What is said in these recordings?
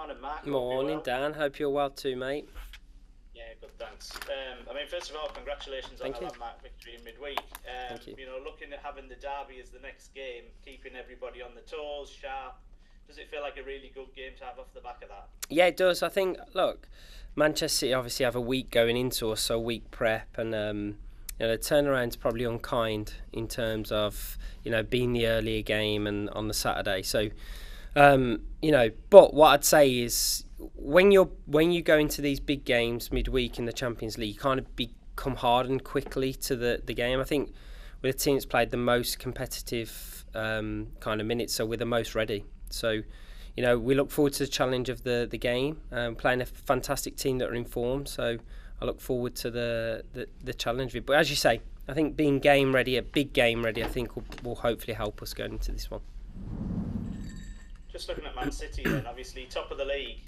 Morning, Mark. Morning, Dan. Hope you're well too, mate. Yeah, good, thanks. First of all, congratulations on Thank the you. landmark victory in midweek. Thank you. Looking at having the derby as the next game, keeping everybody on the toes, sharp. Does it feel like a really good game to have off the back of that? Yeah, it does. I think, look, Manchester City obviously have a week going into us, so week prep, and the turnaround's probably unkind in terms of being the earlier game and on the Saturday. So, but what I'd say is when you go into these big games midweek in the Champions League, you kind of become hardened quickly to the game. I think we're the team that's played the most competitive kind of minutes, so we're the most ready. So, we look forward to the challenge of the game, playing a fantastic team that are in form. So I look forward to the challenge. But as you say, I think being game ready, a big game ready, I think will hopefully help us going into this one. Just looking at Man City then, obviously top of the league,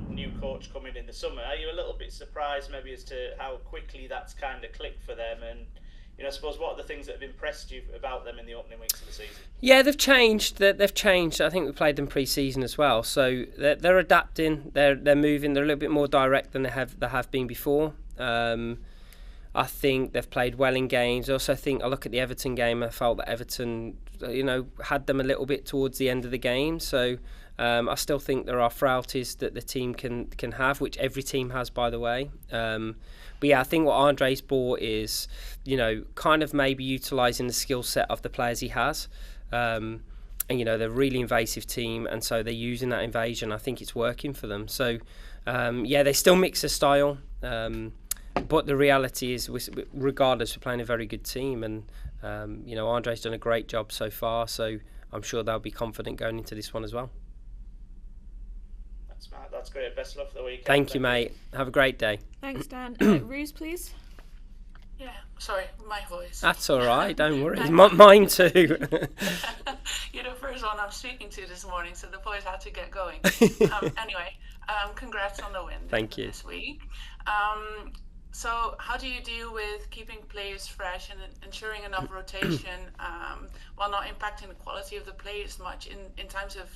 new coach coming in the summer. Are you a little bit surprised maybe as to how quickly that's kind of clicked for them? And I suppose what are the things that have impressed you about them in the opening weeks of the season? Yeah, they've changed. They've changed. I think we played them pre-season as well, so they're adapting. They're moving. They're a little bit more direct than they have been before. I think they've played well in games. I also think I look at the Everton game. I felt that Everton, had them a little bit towards the end of the game. So I still think there are frailties that the team can have, which every team has, by the way. But yeah, I think what Andre's brought is, kind of maybe utilising the skill set of the players he has. And, they're a really invasive team, and so they're using that invasion. I think it's working for them. So, they still mix the style. But the reality is, regardless, we're playing a very good team. And, Andre's done a great job so far. So I'm sure they'll be confident going into this one as well. That's great. Best of luck for the weekend. Thank you, mate. Have a great day. Thanks, Dan. Ruse, please. Yeah, sorry, my voice. That's all right. Don't worry. Mine too. You're the first one I'm speaking to this morning, so the voice had to get going. Anyway, congrats on the win. Thank you. This week. So how do you deal with keeping players fresh and ensuring enough rotation while not impacting the quality of the players much in times of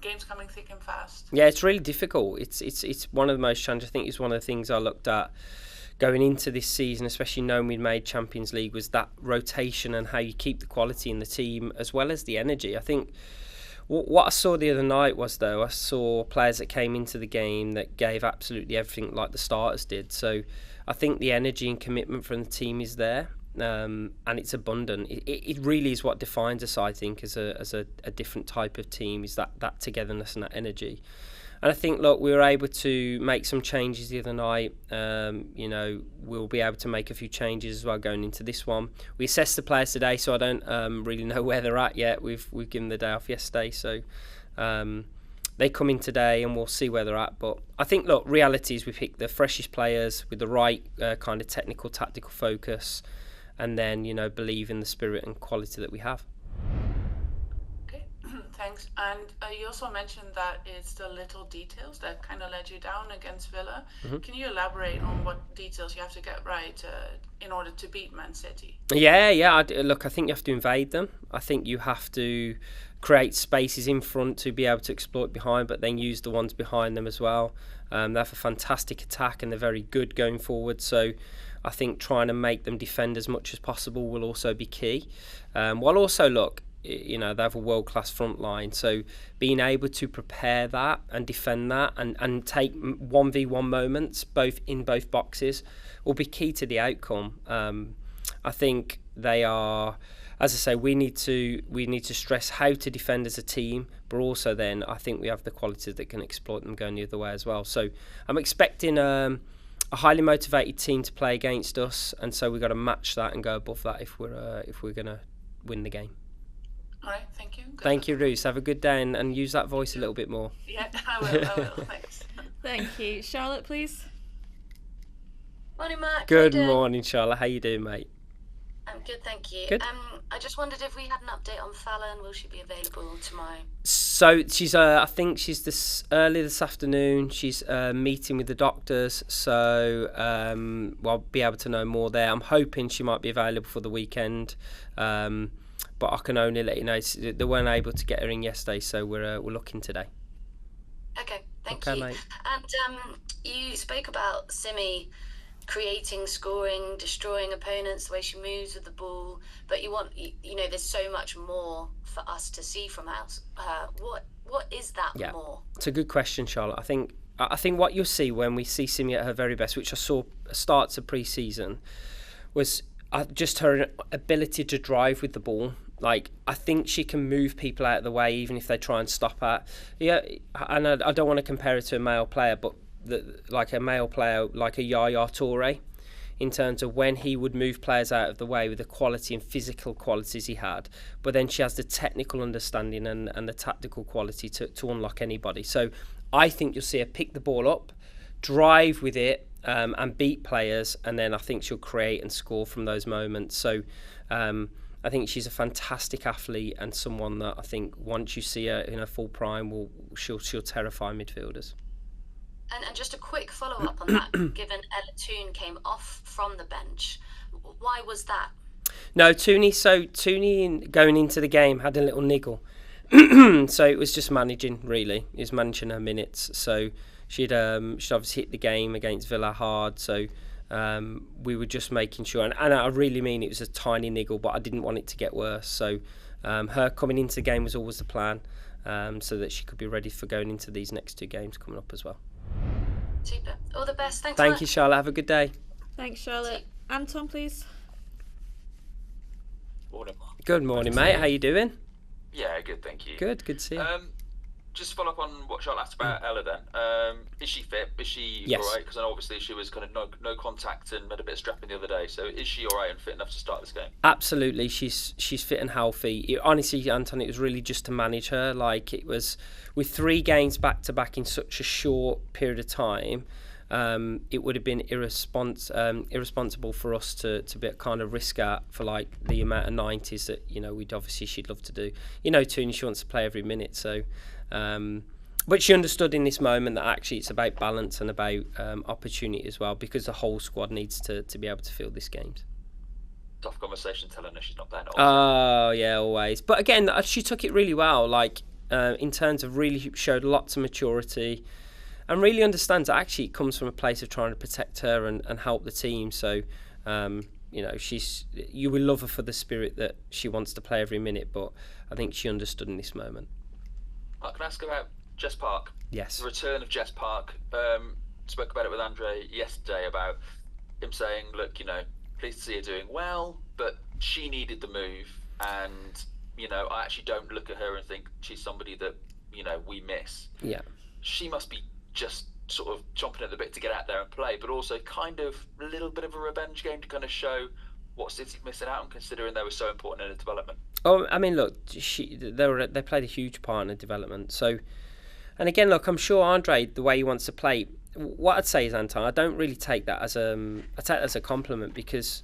games coming thick and fast? Yeah, it's really difficult. It's one of the most challenging. I think it's one of the things I looked at going into this season, especially knowing we'd made Champions League, was that rotation and how you keep the quality in the team as well as the energy. I think what I saw the other night was, though, I saw players that came into the game that gave absolutely everything like the starters did. So I think the energy and commitment from the team is there, and it's abundant. It really is what defines us, I think, as a different type of team, is that togetherness and that energy. And I think, look, we were able to make some changes the other night. We'll be able to make a few changes as well going into this one. We assessed the players today, so I don't really know where they're at yet. We've given the day off yesterday, so they come in today and we'll see where they're at. But I think, look, reality is we picked the freshest players with the right kind of technical, tactical focus, and then, believe in the spirit and quality that we have. Thanks. And you also mentioned that it's the little details that kind of led you down against Villa. Mm-hmm. Can you elaborate on what details you have to get right in order to beat Man City? Yeah. Look, I think you have to invade them. I think you have to create spaces in front to be able to exploit behind, but then use the ones behind them as well. They have a fantastic attack and they're very good going forward. So I think trying to make them defend as much as possible will also be key. While also, look, they have a world-class front line, so being able to prepare that and defend that and take 1v1 moments in both boxes will be key to the outcome. I think they are, as I say, we need to stress how to defend as a team, but also then I think we have the qualities that can exploit them going the other way as well. So I'm expecting a highly motivated team to play against us, and so we've got to match that and go above that if we're going to win the game. All right, thank you. Thank you, Ruth. Have a good day and use that voice a little bit more. Yeah, I will. Thanks. Thank you. Charlotte, please. Morning, Mark. Good morning, Charlotte. How you doing, mate? I'm good, thank you. Good. I just wondered if we had an update on Fallon. Will she be available tomorrow? So she's, I think she's early this afternoon. She's meeting with the doctors, so we'll be able to know more there. I'm hoping she might be available for the weekend. But I can only let you know they weren't able to get her in yesterday, so we're looking today. Okay, thank Okay, you. mate. And you spoke about Simi creating, scoring, destroying opponents, the way she moves with the ball. But there's so much more for us to see from her. What is that more? It's a good question, Charlotte. I think what you'll see when we see Simi at her very best, which I saw starts of pre-season, was just her ability to drive with the ball. Like, I think she can move people out of the way even if they try and stop her. Yeah, and I don't want to compare her to a male player, but like a male player like a Yaya Toure, in terms of when he would move players out of the way with the quality and physical qualities he had. But then she has the technical understanding and the tactical quality to unlock anybody. So I think you'll see her pick the ball up, drive with it, and beat players, and then I think she'll create and score from those moments. So I think she's a fantastic athlete and someone that I think once you see her in her full prime, she'll terrify midfielders. And just a quick follow-up on that, given Ella Toone came off from the bench, why was that? No, Toone going into the game had a little niggle. So it was just managing, really. He was managing her minutes. So she'd obviously hit the game against Villa hard. So we were just making sure. And I really mean it was a tiny niggle, but I didn't want it to get worse. So her coming into the game was always the plan, so that she could be ready for going into these next 2 games coming up as well. Super. All the best. Thanks. Thank you, Charlotte. Have a good day. Thanks, Charlotte. Anton, please. Morning, Mark. Good morning, mate. How you doing? Yeah, good, thank you. Good to see you. Just to follow up on what Charlotte asked about Ella then. Is she fit? Is she Yes. alright? Because I know obviously she was kind of no contact and had a bit of strapping the other day. So is she alright and fit enough to start this game? Absolutely, she's fit and healthy. Honestly, Anton, it was really just to manage her. Like, it was with 3 games back to back in such a short period of time. It would have been irresponsible for us to be kind of risk out for like the amount of 90s that she'd love to do. Toone, she wants to play every minute, so. But she understood in this moment that actually it's about balance and about opportunity as well, because the whole squad needs to be able to fill these games. Tough conversation telling her she's not playing at all. Oh, yeah, always. But again, she took it really well, like in terms of really showed lots of maturity and really understands that actually it comes from a place of trying to protect her and help the team. So, you will love her for the spirit that she wants to play every minute, but I think she understood in this moment. Mark, can I ask about Jess Park? Yes. The return of Jess Park. Spoke about it with Andre yesterday about him saying, look, pleased to see her doing well, but she needed the move. And, I actually don't look at her and think she's somebody that, we miss. Yeah. She must be just sort of chomping at the bit to get out there and play, but also kind of a little bit of a revenge game to kind of show what City's missing out on, considering they were so important in the development. Oh, I mean, look, they played a huge part in the development. So, and again, look, I'm sure Andre, the way he wants to play, what I'd say is, Anton, I don't really take that as a compliment, because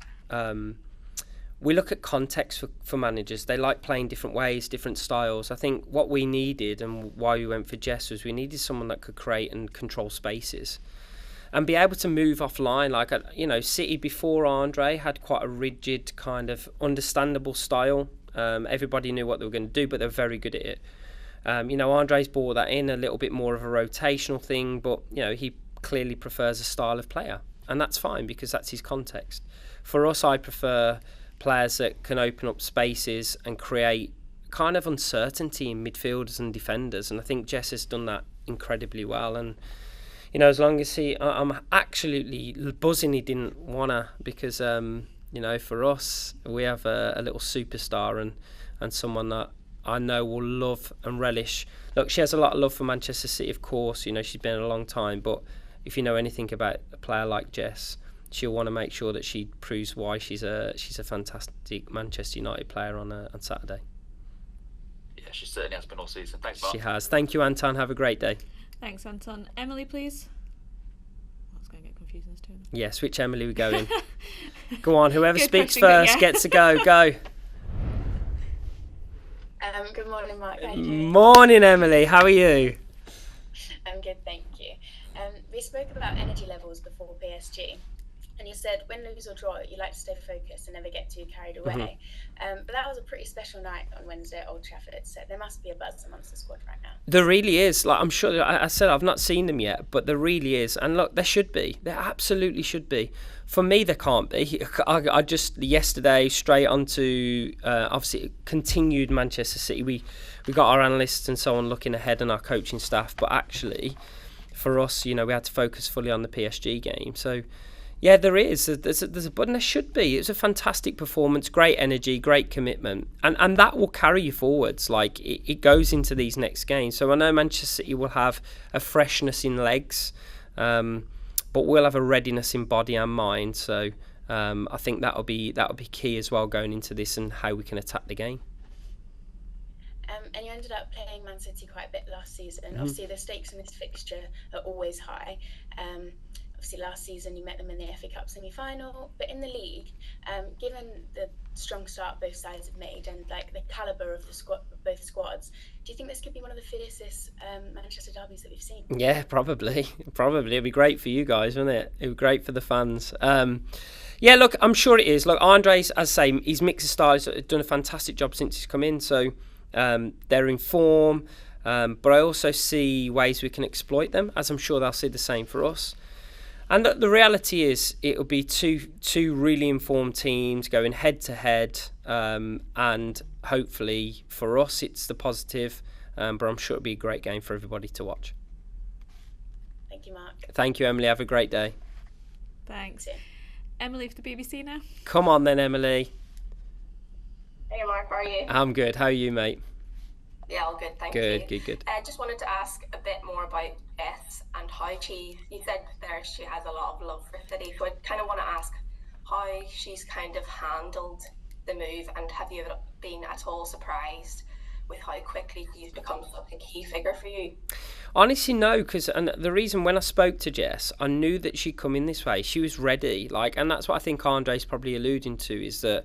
we look at context for managers. They like playing different ways, different styles. I think what we needed and why we went for Jess was we needed someone that could create and control spaces and be able to move offline. Like, City before Andre had quite a rigid, kind of understandable style. Everybody knew what they were going to do, but they were very good at it. Andre's brought that in, a little bit more of a rotational thing, but he clearly prefers a style of player, and that's fine because that's his context. For us, I prefer players that can open up spaces and create kind of uncertainty in midfielders and defenders, and I think Jess has done that incredibly well. And as long as I'm absolutely buzzing he didn't wanna, because for us we have a little superstar and someone that I know will love and relish. Look, she has a lot of love for Manchester City, of course. She's been a long time, but if you know anything about a player like Jess, she'll want to make sure that she proves why she's a fantastic Manchester United player on Saturday. Yeah, she certainly has been all season. Thanks, Mark. She has. Thank you, Anton. Have a great day. Thanks, Anton. Emily, please. I was going to get confused as to. Yes, which Emily we going? Go on, whoever Good speaks question, first gets to go. Go. Good morning, Mark. How are you doing? Morning, Emily. How are you? I'm good, thank you. We spoke about energy levels before PSG. And you said when lose or draw, you like to stay focused and never get too carried away. But that was a pretty special night on Wednesday at Old Trafford. So there must be a buzz amongst the squad right now. There really is. Like, I'm sure. I said I've not seen them yet, but there really is. And look, there should be. There absolutely should be. For me, there can't be. I just yesterday straight onto obviously continued Manchester City. We got our analysts and so on looking ahead and our coaching staff, but actually, for us, we had to focus fully on the PSG game. So. Yeah, there is. There's a button. There should be. It was a fantastic performance, great energy, great commitment, and that will carry you forwards. Like it goes into these next games. So I know Manchester City will have a freshness in legs, but we'll have a readiness in body and mind. So I think that'll be key as well going into this and how we can attack the game. And you ended up playing Man City quite a bit last season. Obviously, the stakes in this fixture are always high. Obviously, last season you met them in the FA Cup semi-final, but in the league, given the strong start both sides have made and like the calibre of both squads, do you think this could be one of the fiercest Manchester derbies that we've seen? Yeah, probably. It'd be great for you guys, wouldn't it? It would be great for the fans. Yeah, look, I'm sure it is. Look, Andres, as I say, his mix of styles has done a fantastic job since he's come in, so they're in form, but I also see ways we can exploit them, as I'm sure they'll see the same for us. And the reality is, it'll be two really informed teams going head to head, and hopefully for us it's the positive. But I'm sure it'll be a great game for everybody to watch. Thank you, Mark. Thank you, Emily. Have a great day. Thanks. Emily for the BBC now. Come on then, Emily. Hey, Mark. How are you? I'm good. How are you, mate? Yeah, all good. Thank you. Good. Just wanted to ask a bit more about Jess and how you said there she has a lot of love for City. So I kind of want to ask how she's kind of handled the move, and have you been at all surprised with how quickly she's become such a key figure for you? Honestly, no, because the reason when I spoke to Jess, I knew that she'd come in this way. She was ready, and that's what I think Andre's probably alluding to, is that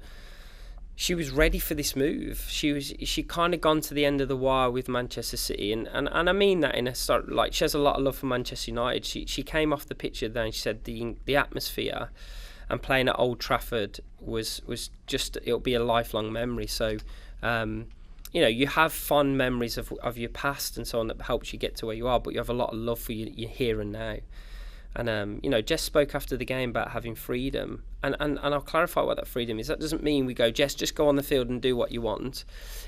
she was ready for this move. She kind of gone to the end of the wire with Manchester City, and I mean that in a sort of, like, she has a lot of love for Manchester United. She came off the pitch there and she said the atmosphere and playing at Old Trafford was just, it'll be a lifelong memory. So you have fond memories of your past and so on that helps you get to where you are, but you have a lot of love for your here and now. And Jess spoke after the game about having freedom, and I'll clarify what that freedom is. That doesn't mean we go, Jess, just go on the field and do what you want.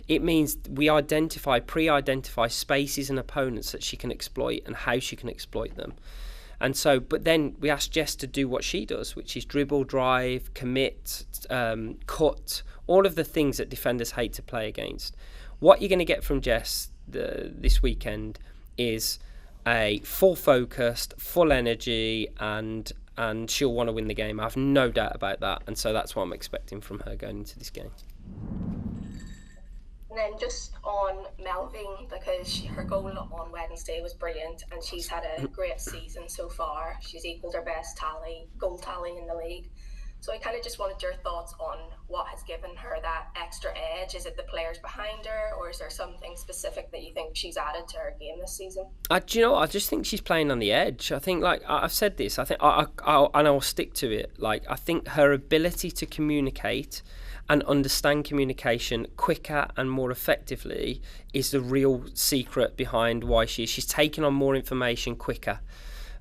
It means we pre-identify spaces and opponents that she can exploit and how she can exploit them. And so, but then we ask Jess to do what she does, which is dribble, drive, commit, cut, all of the things that defenders hate to play against. What you're going to get from Jess this weekend is a full focused, full energy, and she'll want to win the game. I have no doubt about that, and so that's what I'm expecting from her going into this game. And then just on Melvin, because her goal on Wednesday was brilliant, and she's had a great season so far. She's equalled her best goal tally in the league. So I kind of just wanted your thoughts on what has given her that extra edge. Is it the players behind her, or is there something specific that you think she's added to her game this season? Do you know what? I just think she's playing on the edge. I think, like I've said this, I think I'll stick to it. Like, I think her ability to communicate and understand communication quicker and more effectively is the real secret behind why she's taking on more information quicker.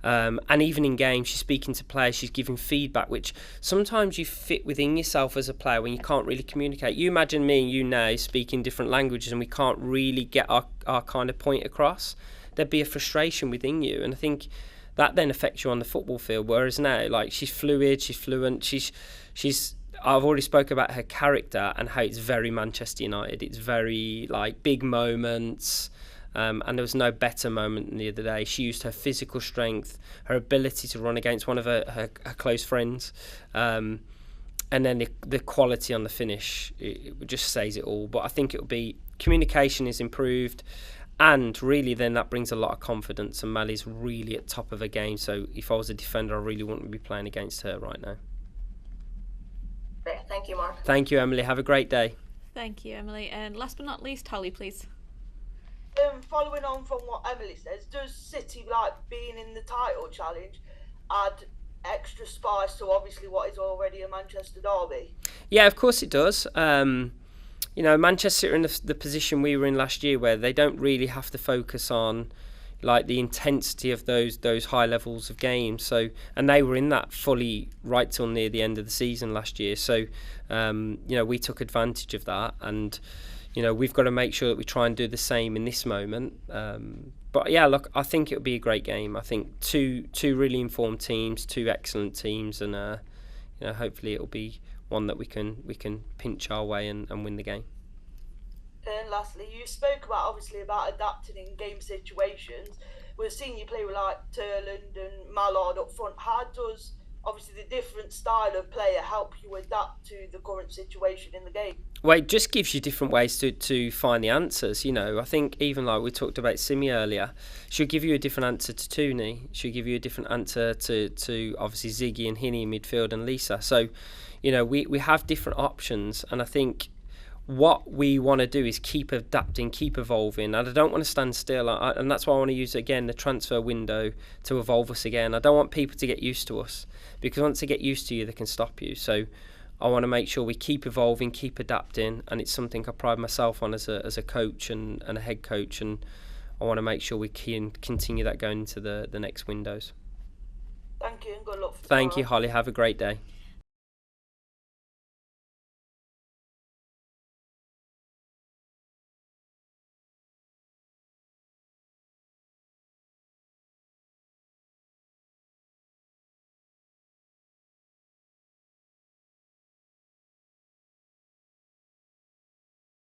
And even in games, she's speaking to players, she's giving feedback, which sometimes you fit within yourself as a player when you can't really communicate. You imagine me and you now speaking different languages and we can't really get our kind of point across. There'd be a frustration within you, and I think that then affects you on the football field. Whereas now, like, she's fluid, she's fluent, she's I've already spoke about her character and how it's very Manchester United. It's very, like, big moments. And there was no better moment than the other day. She used her physical strength, her ability to run against one of her close friends, and then the quality on the finish, it just says it all. But I think it'll be, communication is improved, and really then that brings a lot of confidence, and Mally's really at top of her game. So if I was a defender, I really wouldn't be playing against her right now. Great. Thank you, Mark. Thank you, Emily. Have a great day. Thank you, Emily. And last but not least, Holly, please. Following on from what Emily says, does City, like, being in the title challenge, add extra spice to obviously what is already a Manchester derby? Yeah, of course it does. Manchester are in the position we were in last year, where they don't really have to focus on like the intensity of those high levels of games. So, and they were in that fully right till near the end of the season last year. So, we took advantage of that, and we've got to make sure that we try and do the same in this moment. But yeah, look, I think it'll be a great game. I think two really informed teams, two excellent teams, and hopefully it'll be one that we can pinch our way and win the game. And lastly, you spoke about adapting in game situations. We're seeing you play with like Turland and Mallard up front. How does obviously the different style of player help you adapt to the current situation in the game? Well, it just gives you different ways to find the answers. I think even like we talked about Simi earlier, she'll give you a different answer to Toone. She'll give you a different answer to obviously Ziggy and Hinny in midfield and Lisa. So, we have different options, and I think what we want to do is keep adapting, keep evolving, and I don't want to stand still, and that's why I want to use again the transfer window to evolve us again. I don't want people to get used to us, because once they get used to you, they can stop you. So I want to make sure we keep evolving, keep adapting, and it's something I pride myself on as a coach and a head coach, and I want to make sure we can continue that going into the next windows. Thank you, and good luck for Thank tomorrow. you, Holly. Have a great day.